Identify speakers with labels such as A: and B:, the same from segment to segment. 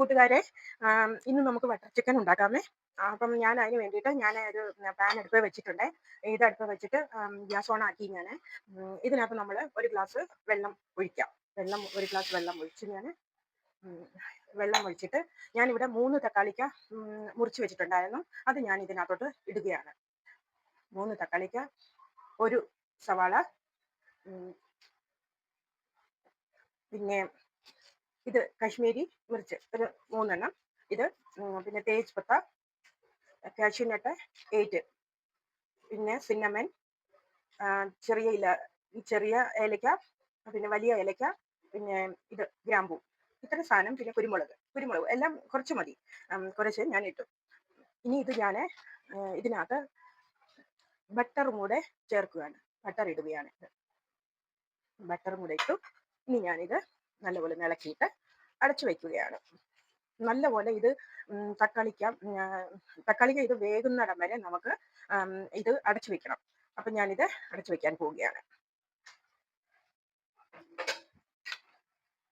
A: കൂട്ടുകാരെ, ഇന്ന് നമുക്ക് ബട്ടർ ചിക്കൻ ഉണ്ടാക്കാമേ. അപ്പം ഞാൻ അതിന് വേണ്ടിയിട്ട് ഒരു പാൻ അടുപ്പ് വെച്ചിട്ടുണ്ട്. ഇത് അടുപ്പ് വെച്ചിട്ട് ഗ്യാസ് ഓൺ ആക്കി ഞാൻ ഇതിനകത്ത് നമ്മൾ ഒരു ഗ്ലാസ് വെള്ളം ഒഴിക്കാം. ഒരു ഗ്ലാസ് വെള്ളം ഒഴിച്ച് വെള്ളം ഒഴിച്ചിട്ട് ഞാനിവിടെ 3 തക്കാളിക്ക മുറിച്ച് വെച്ചിട്ടുണ്ടായിരുന്നു. അത് ഞാൻ ഇതിനകത്തോട്ട് ഇടുകയാണ്. 3 തക്കാളിക്ക, ഒരു സവാള, പിന്നെ ഇത് കശ്മീരി മിർച്ച് ഒരു 3 എണ്ണം, ഇത് പിന്നെ തേജ്പത്ത, കാഷ്യൂനട്ട് 8, പിന്നെ സിന്നമൻ, ചെറിയ ഏലക്ക, പിന്നെ വലിയ ഏലക്ക, പിന്നെ ഇത് ഗ്രാമ്പൂ, ഇത്ര സാധനം, പിന്നെ കുരുമുളക് എല്ലാം കുറച്ച് മതി, കുറച്ച് ഞാൻ ഇട്ടു. ഇനി ഇത് ഞാൻ ഇതിനകത്ത് ബട്ടറും കൂടെ ചേർക്കുകയാണ്. ബട്ടർ ഇടുകയാണ്. ബട്ടറും കൂടെ ഇട്ടു. ഇനി ഞാനിത് നല്ലപോലെ ഇളക്കിയിട്ട് അടച്ചു വയ്ക്കുകയാണ്. നല്ലപോലെ ഇത് തക്കാളിക്ക ഇത് വേകുന്നിടം വരെ നമുക്ക് ഇത് അടച്ചു വെക്കണം. അപ്പം ഞാനിത് അടച്ചു വെക്കാൻ പോവുകയാണ്.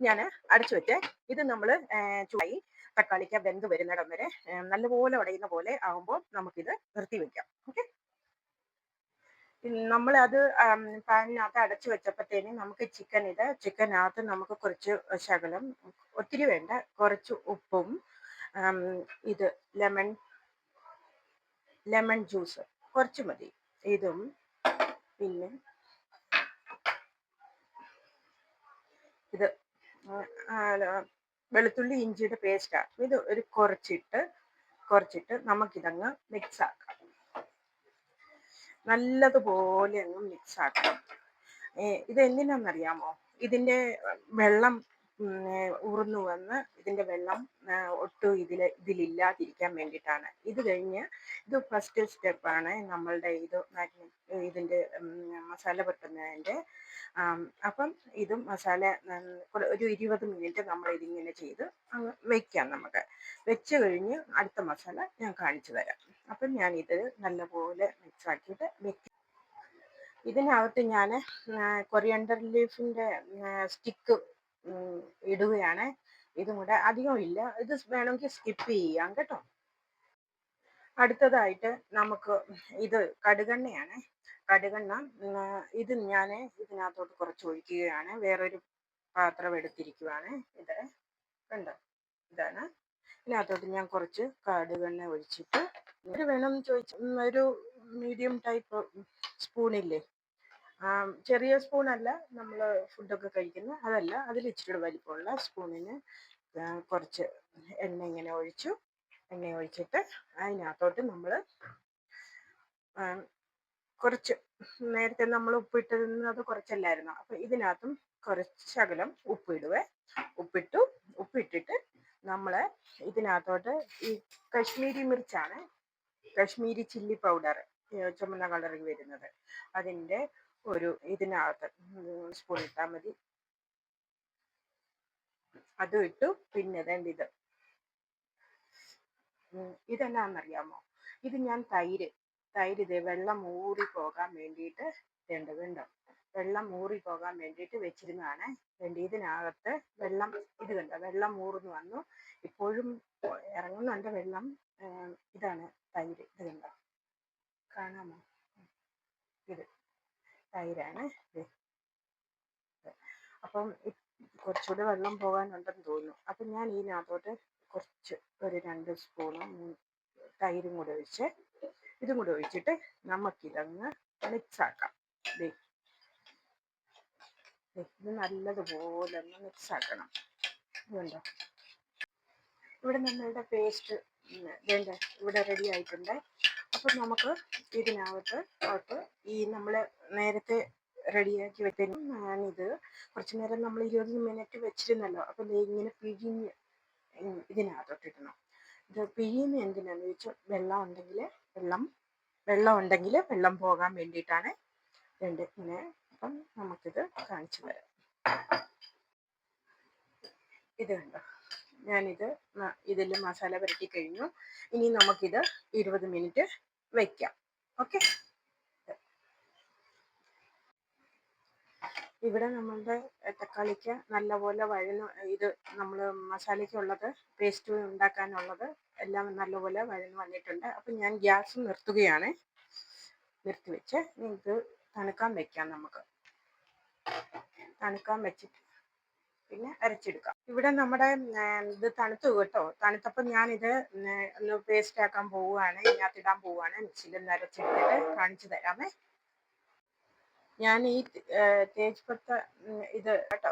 A: ഞാൻ അടച്ചു വെച്ച് ഇത് നമ്മൾ ചൂടായി തക്കാളിക്ക വെന്ത് വരുന്നിടം വരെ നല്ലപോലെ ഉടയുന്ന പോലെ ആകുമ്പോൾ നമുക്കിത് നിർത്തി വെക്കാം. ഓക്കെ, നമ്മളത് പാനിനകത്ത് അടച്ചു വെച്ചപ്പോഴത്തേനും നമുക്ക് ചിക്കനകത്ത് നമുക്ക് കുറച്ച് ശകലം, ഒത്തിരി വേണ്ട, കുറച്ച് ഉപ്പും ഇത് ലെമൺ ജ്യൂസ് കുറച്ച് മതി, ഇതും പിന്നെ ഇത് വെളുത്തുള്ളി ഇഞ്ചിയുടെ പേസ്റ്റാണ്. ഇത് ഒരു കുറച്ചിട്ട് നമുക്കിതങ്ങ് മിക്സ് ആക്കാം. നല്ലതുപോലെ അങ്ങ് മിക്സ് ആക്കണം. ഇത് എന്തിനാണെന്നറിയാമോ? ഇതിൻ്റെ വെള്ളം ഊർന്നു വന്ന് ഇതിൻ്റെ വെള്ളം ഒട്ടും ഇതിലില്ലാതിരിക്കാൻ വേണ്ടിയിട്ടാണ്. ഇത് കഴിഞ്ഞ് ഇത് ഫസ്റ്റ് സ്റ്റെപ്പാണ് നമ്മളുടെ ഇതിൻ്റെ മസാല പുരട്ടുന്നതിൻ്റെ. അപ്പം ഇതും മസാല ഒരു 20 മിനിറ്റ് നമ്മൾ ഇതിങ്ങനെ ചെയ്ത് അങ്ങ് വെക്കാം. നമുക്ക് വെച്ച് കഴിഞ്ഞ് അടുത്ത മസാല ഞാൻ കാണിച്ചു തരാം. അപ്പം ഞാനിത് നല്ലപോലെ മിക്സ് ആക്കിയിട്ട് വെക്കും. ഇതിനകത്ത് ഞാൻ കൊറിയാണ്ടർ ലീഫിൻ്റെ സ്റ്റിക്ക് ഇടുകയാണ്. ഇതും കൂടെ അധികം ഇല്ല, ഇത് വേണമെങ്കിൽ സ്കിപ്പ് ചെയ്യാം കേട്ടോ. അടുത്തതായിട്ട് നമുക്ക് ഇത് കടുകെണ്ണയാണ്. കടുകെണ്ണ ഇത് ഞാൻ ഇതിനകത്തോട്ട് കുറച്ച് ഒഴിക്കുകയാണ്. വേറൊരു പാത്രം എടുത്തിരിക്കുവാണ്. ഇത് കണ്ടോ, ഇതാണ്. ഇതിനകത്തോട്ട് ഞാൻ കുറച്ച് കടുകെണ്ണ ഒഴിച്ചിട്ട്, ഇത് വേണമെന്ന് ഒരു മീഡിയം ടൈപ്പ് സ്പൂണില്ലേ, ചെറിയ സ്പൂണല്ല, നമ്മൾ ഫുഡൊക്കെ കഴിക്കുന്ന അതല്ല, അതിൽ ഇച്ചിരി വലിപ്പമുള്ള സ്പൂണിന് കുറച്ച് എണ്ണ ഒഴിച്ചിട്ട് അതിനകത്തോട്ട് നമ്മൾ കുറച്ച് നേരത്തെ നമ്മൾ ഉപ്പിട്ടിരുന്നത് കുറച്ചല്ലായിരുന്നു, അപ്പം ഇതിനകത്തും കുറച്ച് ശകലം ഉപ്പിട്ടിട്ട് നമ്മൾ ഇതിനകത്തോട്ട് ഈ കശ്മീരി മിർച്ചാണ്, കശ്മീരി ചില്ലി പൗഡർ, ചുമന്ന കളറിൽ വരുന്നത്, അതിൻ്റെ ഇതിനകത്ത് സ്പൂൺ ഇട്ടാൽ മതി. അതും ഇട്ടു. പിന്നെ ഇതെന്നാന്നറിയാമോ? ഇത് ഞാൻ തൈര് ഇത് വെള്ളം ഊറി പോകാൻ വേണ്ടിയിട്ട് വെള്ളം ഊറി പോകാൻ വേണ്ടിയിട്ട് വെച്ചിരുന്നതാണ്. ഇതിനകത്ത് വെള്ളം ഊർന്നു വന്നു. ഇപ്പോഴും ഇറങ്ങുന്നുണ്ട് വെള്ളം. ഇതാണ് തൈര്. ഇത് കണ്ടോ, കാണാമോ? ഇത് തൈരാണ്. അപ്പം കുറച്ചുകൂടി വെള്ളം പോകാനുണ്ടെന്ന് തോന്നുന്നു. അപ്പം ഞാൻ ഇതിനകത്തോട്ട് കുറച്ച് ഒരു 2 സ്പൂണും തൈരും കൂടെ ഒഴിച്ച് ഇതും കൂടെ ഒഴിച്ചിട്ട് നമുക്കിതങ്ങ് മിക്സ് ആക്കാം. ഇത് നല്ലതുപോലെ ഒന്ന് മിക്സ് ആക്കണം. ഇതുണ്ടോ, ഇവിടെ നമ്മളുടെ പേസ്റ്റ് ഇവിടെ റെഡി ആയിട്ടുണ്ട്. അപ്പം നമുക്ക് ഇതിനകത്ത് ഈ നമ്മൾ നേരത്തെ റെഡിയാക്കി വെക്കുന്നു. ഞാനിത് കുറച്ച് നേരം നമ്മൾ 20 മിനിറ്റ് വെച്ചിരുന്നല്ലോ. അപ്പം ഇങ്ങനെ പിഴിഞ്ഞ് ഇതിനകത്തോട്ടിടണം. ഇത് പിഴിയുന്ന എന്തിനാന്ന് ചോദിച്ചാൽ വെള്ളം ഉണ്ടെങ്കിൽ വെള്ളം പോകാൻ വേണ്ടിയിട്ടാണ്. ഇങ്ങനെ. അപ്പം നമുക്കിത് കാണിച്ചു തരാം. ഇത് കണ്ടോ, ഞാനിത് ഇതിൽ മസാല പുരട്ടി കഴിഞ്ഞു. ഇനി നമുക്കിത് 20 മിനിറ്റ് വയ്ക്കാം. ഓക്കെ, ഇവിടെ നമ്മളുടെ തക്കാളിക്ക് നല്ലപോലെ ഇത് നമ്മൾ മസാലയ്ക്കുള്ളത് പേസ്റ്റ് ഉണ്ടാക്കാനുള്ളത് എല്ലാം നല്ലപോലെ വഴന്ന് വന്നിട്ടുണ്ട്. അപ്പം ഞാൻ ഗ്യാസ് നിർത്തുകയാണ്. നിർത്തിവെച്ച് ഇത് തണുക്കാൻ വെക്കാം. നമുക്ക് തണുക്കാൻ വെച്ചിട്ട് പിന്നെ അരച്ചെടുക്കാം. ഇവിടെ നമ്മുടെ ഇത് തണുത്തു കേട്ടോ. തണുത്തപ്പോൾ ഞാനിത് ഒന്ന് പേസ്റ്റ് ആക്കാൻ പോവുകയാണ്. ഇതിനകത്തിടാൻ പോവുകയാണ്. മിക്സിയിൽ ഒന്ന് അരച്ചെടുത്തിട്ട് കാണിച്ചു തരാമേ. ഞാൻ ഈ തേജ്പത്ത ഇത് കേട്ടോ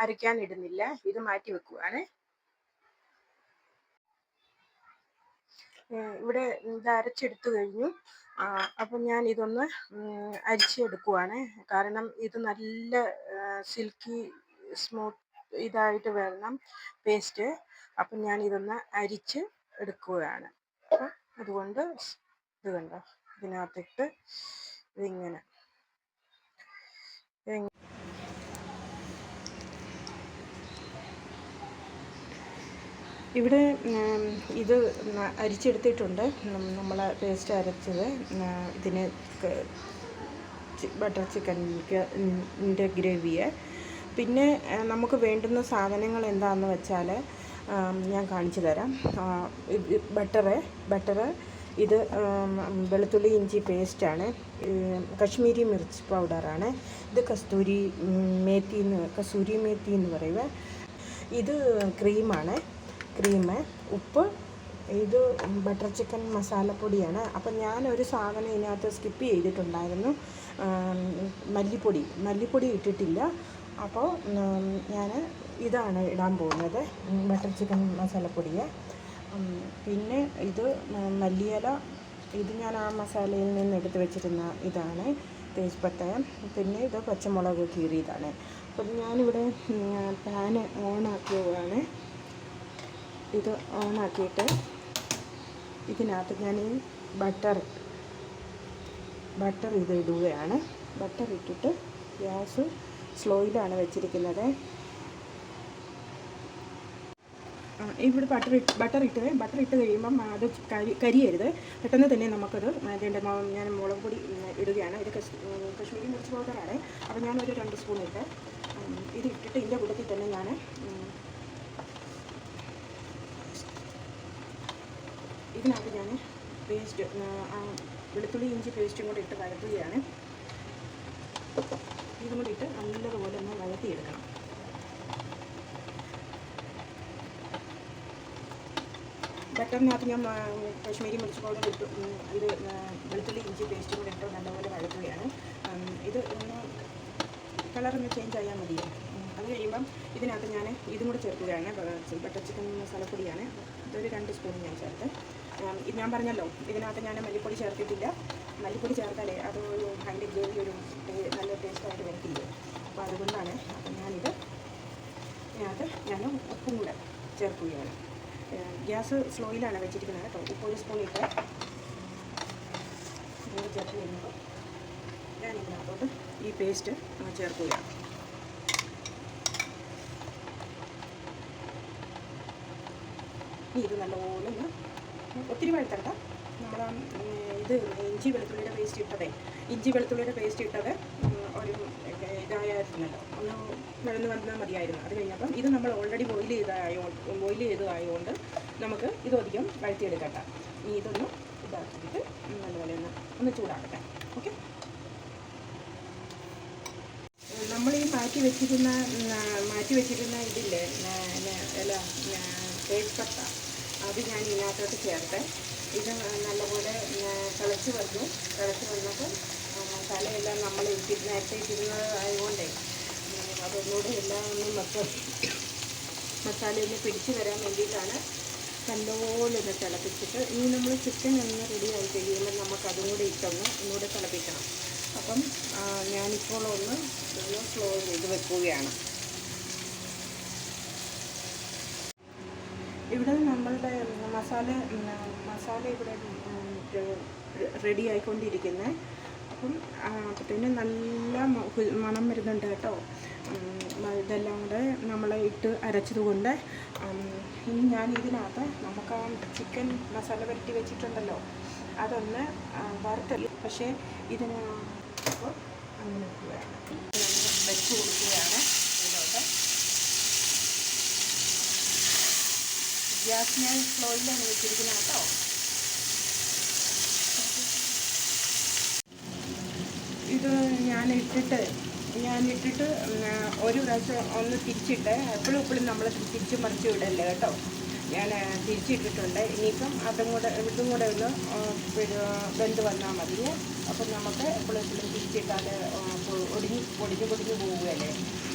A: അരയ്ക്കാൻ ഇടുന്നില്ല, ഇത് മാറ്റി വെക്കുവാണ്. ഇവിടെ ഇത് അരച്ചെടുത്തു കഴിഞ്ഞു. അപ്പം ഞാൻ ഇതൊന്ന് അരിച്ചെടുക്കുവാണ്. കാരണം ഇത് നല്ല സിൽക്കി സ്മൂത്ത് ഇതായിട്ട് വരണം പേസ്റ്റ്. അപ്പം ഞാൻ ഇതൊന്ന് അരിച്ച് എടുക്കുകയാണ്. അതുകൊണ്ട് ഇത് കണ്ടോ, ഇതിനകത്തിട്ട് ഇതിങ്ങനെ ഇവിടെ ഇത് അരിച്ചെടുത്തിട്ടുണ്ട്. നമ്മൾ പേസ്റ്റ് അരച്ചത് ഇതിന് ബട്ടർ ചിക്കൻ്റെ ഗ്രേവിയെ. പിന്നെ നമുക്ക് വേണ്ടുന്ന സാധനങ്ങൾ എന്താണെന്ന് വെച്ചാൽ ഞാൻ കാണിച്ചു തരാം. ബട്ടറ് ഇത് വെളുത്തുള്ളി ഇഞ്ചി പേസ്റ്റാണ്. കശ്മീരി മിർച്ച് പൗഡറാണ്. ഇത് കസൂരി മേത്തി എന്ന് പറയുക. ഇത് ക്രീമാണ്. ഉപ്പ്. ഇത് ബട്ടർ ചിക്കൻ മസാലപ്പൊടിയാണ്. അപ്പം ഞാനൊരു സാധനം ഇതിനകത്ത് സ്കിപ്പ് ചെയ്തിട്ടുണ്ടായിരുന്നു. മല്ലിപ്പൊടി ഇട്ടിട്ടില്ല. അപ്പോൾ ഞാൻ ഇതാണ് ഇടാൻ പോകുന്നത്, ബട്ടർ ചിക്കൻ മസാലപ്പൊടിയെ. പിന്നെ ഇത് മല്ലിയില. ഇത് ഞാൻ ആ മസാലയിൽ നിന്ന് എടുത്ത് വെച്ചിരുന്ന ഇതാണ് തേജ്പത്തയം. പിന്നെ ഇത് പച്ചമുളക് കീറിയതാണ്. അപ്പം ഞാനിവിടെ പാന് ഓണാക്കുകയാണ്. ഇത് ഓണാക്കിയിട്ട് ഇതിനകത്ത് ഞാൻ ഈ ബട്ടർ ഇത് ഇടുകയാണ്. ബട്ടർ ഇട്ടിട്ട് ഗ്യാസ് സ്ലോയിലാണ് വെച്ചിരിക്കുന്നത്. ഇവിടെ ബട്ടർ ഇട്ട് കഴിയുമ്പം അത് കരിയരുത്. പെട്ടെന്ന് തന്നെ നമുക്കത് ഞാൻ മുളക് പൊടി ഇടുകയാണ്. ഇത് കശ്മീരി മിർച്ച് പൗഡറാണ്. അപ്പോൾ ഞാനൊരു 2 സ്പൂൺ ഇട്ട് ഇത് ഇട്ടിട്ട് ഇതിൻ്റെ കൂട്ടത്തിൽ തന്നെ ഞാൻ ഇതിനകത്ത് ഞാൻ പേസ്റ്റ് വെളുത്തുള്ളി ഇഞ്ചി പേസ്റ്റും കൂടി ഇട്ട് വഴറ്റുകയാണ്. ഇതും കൂടി ഇട്ട് നല്ലതുപോലെ ഒന്ന് വഴറ്റിയെടുക്കണം. ബട്ടറിനകത്ത് ഞാൻ കശ്മീരി മിർച്ച് പൗഡർ ഇട്ട് ഇത് വെളുത്തുള്ളി ഇഞ്ചി പേസ്റ്റും കൂടി ഇട്ട് നല്ലപോലെ വഴറ്റുകയാണ്. ഇത് ഒന്ന് കളറൊന്ന് ചേഞ്ച് ആയാൽ മതിയോ. അത് കഴിയുമ്പം ഇതിനകത്ത് ഞാൻ ഇതും കൂടി ചേർക്കുകയാണ്. ബട്ടർ ചിക്കൻ മസാലപ്പൊടിയാണ്. ഇതൊരു 2 സ്പൂൺ ഞാൻ ചേർത്ത്. ഞാൻ പറഞ്ഞല്ലോ ഇതിനകത്ത് ഞാൻ മല്ലിപ്പൊടി ചേർത്തിട്ടില്ല. മല്ലിപ്പൊടി ചേർത്താലേ അത് അതിൻ്റെ ഗ്രേവി ഒരു നല്ല ടേസ്റ്റായിട്ട് വരത്തില്ല. അപ്പോൾ അതുകൊണ്ടാണ്. അപ്പം ഇതിനകത്ത് ഞാൻ ഉപ്പും കൂടെ ചേർക്കുകയാണ്. ഗ്യാസ് സ്ലോയിലാണ് വെച്ചിരിക്കുന്നത് കേട്ടോ. ഉപ്പ് 1 സ്പൂൺ ഇട്ട് കൂടെ ചേർത്ത് കഴിയുമ്പോൾ ഞാൻ ഇതിനകത്തോട്ട് ഈ പേസ്റ്റ് ചേർക്കുകയാണ്. ഇത് നല്ലപോലെ ഒന്ന് ഒത്തിരി വഴുത്തണ്ട. നമ്മൾ ഇത് ഇഞ്ചി വെളുത്തുള്ളിയുടെ പേസ്റ്റ് ഇട്ടത് ഒരു ഇതായിരുന്നല്ലോ, ഒന്ന് വഴന്ന് വന്നാൽ മതിയായിരുന്നു. അത് കഴിഞ്ഞപ്പം ഇത് നമ്മൾ ഓൾറെഡി ബോയിൽ ചെയ്തതായതുകൊണ്ട് നമുക്ക് ഇതധികം വഴറ്റിയെടുക്കണ്ട. ഇതൊന്ന് ഇതാക്കിയിട്ട് നല്ലപോലെ ഒന്ന് ചൂടാക്കട്ടെ. ഓക്കെ. നമ്മൾ ഈ മാറ്റി വെച്ചിരുന്ന ഇതില്ലേ തേജ്പത്ത, അത് ഞാൻ ഇതിനകത്തോട്ട് ചേർത്ത് ഇത് നല്ലപോലെ തിളച്ച് വന്നപ്പോൾ മസാലയെല്ലാം നമ്മൾ നേരത്തെ ഇട്ടിരുന്നതായതുകൊണ്ടേ അതൊന്നുകൂടെ എല്ലാം മസാലയൊന്ന് പിടിച്ച് വരാൻ വേണ്ടിയിട്ടാണ് നല്ലപോലെ ഒന്ന് തിളപ്പിച്ചിട്ട്. ഇനി നമ്മൾ ചിക്കൻ ഒന്ന് റെഡി ആയി കഴിയുമ്പോൾ നമുക്കതും കൂടെ ഒന്നുകൂടെ തിളപ്പിക്കണം. അപ്പം ഞാനിപ്പോൾ ഒന്ന് സ്ലോ ചെയ്ത് വെക്കുകയാണ്. ഇവിടെ നമ്മളുടെ മസാല ഇവിടെ റെഡി ആയിക്കൊണ്ടിരിക്കുന്നത്. അപ്പം അപ്പത്തേന് നല്ല മണം വരുന്നുണ്ട് കേട്ടോ. ഇതെല്ലാം കൂടെ നമ്മൾ ഇട്ട് അരച്ചത് കൊണ്ട്. ഇനി ഞാൻ ഇതിനകത്ത് നമുക്ക് ആ ചിക്കൻ മസാല പുരട്ടി വെച്ചിട്ടുണ്ടല്ലോ അതൊന്ന് വറുത്തല്ല. പക്ഷേ ഇതിന് അപ്പോൾ അങ്ങനെ വെച്ച് കൊടുക്കുകയാണ് ഇതിലോട്ട്. ഗ്യാസ് ഞാൻ സ്ലോയിലാണ് വെച്ചിരിക്കുന്നത് കേട്ടോ. ഇത് ഞാനിട്ടിട്ട് ഒരു പ്രാവശ്യം ഒന്ന് തിരിച്ചിട്ട് എപ്പോഴും നമ്മൾ തിരിച്ച് മറിച്ച് വിടല്ലേ കേട്ടോ. ഞാൻ തിരിച്ചിട്ടിട്ടുണ്ട്. ഇനിയിപ്പം ഇതും കൂടെ ഒന്ന് വെന്ത് വന്നാൽ മതി. അപ്പം നമുക്ക് എപ്പോഴും തിരിച്ചിട്ടാൽ പൊടിഞ്ഞ് പോവുകയല്ലേ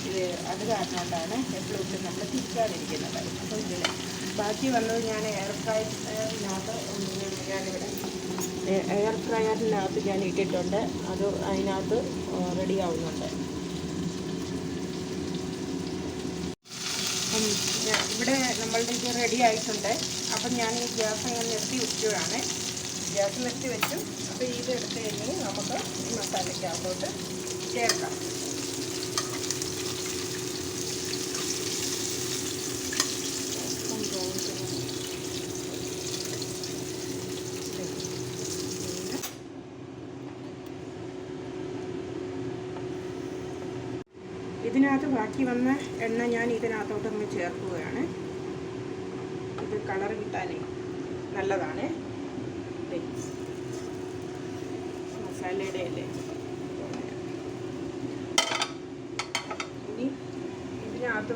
A: ഇത്. അത് കാരണം കൊണ്ടാണ് എപ്പോഴും നമ്മൾ തിരിക്കാതിരിക്കുന്നത്. അപ്പോൾ ഇതിൽ ബാക്കി വന്നത് ഞാൻ എയർ ഫ്രയറിനകത്ത് ഞാൻ ഇട്ടിട്ടുണ്ട്. അത് അതിനകത്ത് റെഡി ആവുന്നുണ്ട്. ഇവിടെ നമ്മളുടെ ഇത് റെഡി ആയിട്ടുണ്ട്. അപ്പം ഞാൻ ഈ ഗ്യാസ് അങ്ങനെ നിർത്തി വെക്കുകയാണ്. ഗ്യാസ് നിർത്തി വെച്ചു. അപ്പോൾ ഇത് എടുത്ത് കഴിഞ്ഞ് നമുക്ക് ഈ മസാലയ്ക്കകത്തോട്ട് ചേർക്കാം. ഇതിനകത്ത് ബാക്കി വന്ന എണ്ണ ഞാൻ ഇതിനകത്തോട്ടൊന്ന് ചേർക്കുകയാണ്. ഇത് കളർ കിട്ടാനേ നല്ലതാണ്. മസാലയുടെ അല്ലേ. ഇനി ഇതിനകത്ത്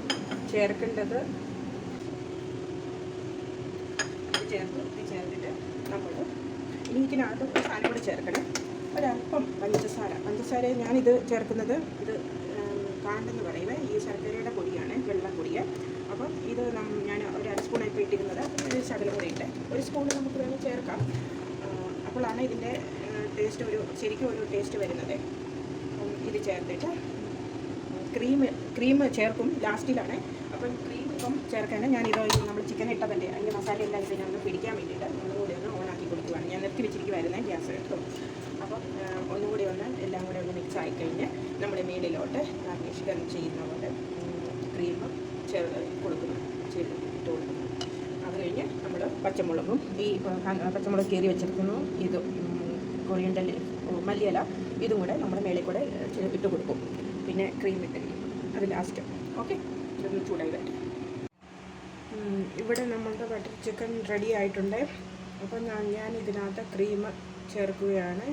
A: ചേർക്കേണ്ടത് ചേർത്തിട്ട് നമ്മൾ ഇനി ഇതിനകത്ത് ഒരു സാധനം കൂടി ചേർക്കണം. ഒരല്പം പഞ്ചസാര ഞാനിത് ചേർക്കുന്നത് ഇത് കാണ്ടെന്ന് പറയുന്നത് ഈ ശർക്കരയുടെ പൊടിയാണ്, വെള്ളപ്പൊടിയാണ്. അപ്പം ഇത് ഞാൻ ഒരു അര സ്പൂണായി ഇട്ടിരുന്നത്. ഒരു ശകലം കൂടി ഇട്ട് ഒരു സ്പൂൺ നമുക്ക് വേണമെങ്കിൽ ചേർക്കാം. അപ്പോഴാണ് ഇതിൻ്റെ ടേസ്റ്റ് ശരിക്കും ഒരു ടേസ്റ്റ് വരുന്നത്. ഇത് ചേർത്തിട്ട് ക്രീം ചേർക്കും ലാസ്റ്റിലാണ്. അപ്പം ക്രീം ഇപ്പം ചേർക്കാൻ ഞാനിത് നമ്മൾ ചിക്കൻ ഇട്ടതല്ലേ അതിൻ്റെ മസാല എല്ലാം ഇതിനൊന്ന് പിടിക്കാൻ വേണ്ടിയിട്ട് ഒന്നുകൂടി ഒന്ന് ഓണാക്കി കൊടുക്കുകയാണ്. ഞാൻ നിർത്തി വെച്ചിരിക്കുമായിരുന്നേ ഗ്യാസ് കേട്ടോ. അപ്പം ഒന്നുകൂടി ഒന്ന് എല്ലാം കൂടെ ഒന്ന് മിക്സ് ആയിക്കഴിഞ്ഞ് നമ്മുടെ മേലിലോട്ട് ഗാർണിഷ് ചെയ്യുന്ന പോലെ ക്രീം കൊടുക്കുന്നു, ഇട്ട് കൊടുക്കുന്നു. അത് കഴിഞ്ഞ് നമ്മൾ പച്ചമുളകും പച്ചമുളക് കീറി വെച്ചിരിക്കുന്നു, ഇത് കൊറിയൻഡർ മല്ലിയില ഇതും കൂടെ നമ്മുടെ മേളിൽ കൂടെ ഇട്ട് കൊടുക്കും. പിന്നെ ക്രീം ഇട്ട് അത് ലാസ്റ്റ്. ഓക്കെ, ഇതൊന്ന് ചൂടായി വരട്ടെ. ഇവിടെ നമ്മളുടെ ബട്ടർ ചിക്കൻ റെഡി ആയിട്ടുണ്ട്. അപ്പം ഞാൻ ഇതിനകത്ത് ക്രീം ചേർക്കുകയാണ്.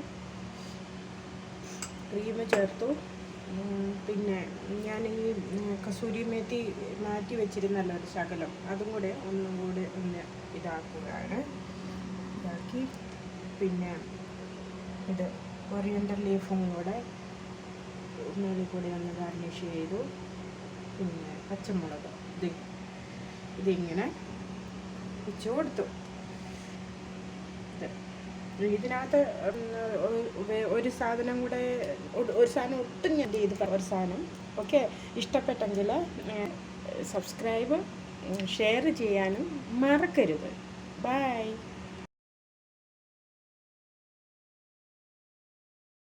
A: ക്രീം ചേർത്തു. പിന്നെ ഞാൻ ഈ കസൂരി മേത്തി മാറ്റി വെച്ചിരുന്നല്ലോ ഒരു ശകലം, അതും കൂടെ ഒന്നും കൂടെ ഒന്ന് ഇതാക്കുകയാണ്. ഇതാക്കി പിന്നെ ഇത് കൊറിയൻഡർ ലീഫും കൂടെ മേളിൽ കൂടെ ഒന്ന് ഗാർണിഷ് ചെയ്തു. പിന്നെ പച്ചമുളക് ഇതിങ്ങനെ വെച്ച് കൊടുത്തു. ഇതിനകത്ത് ഒരു സാധനം ഒട്ടും ഞാൻ ചെയ്ത് ഒരു സാധനം. ഓക്കെ, ഇഷ്ടപ്പെട്ടെങ്കിൽ സബ്സ്ക്രൈബ് ഷെയർ ചെയ്യാനും മറക്കരുത്. ബൈ.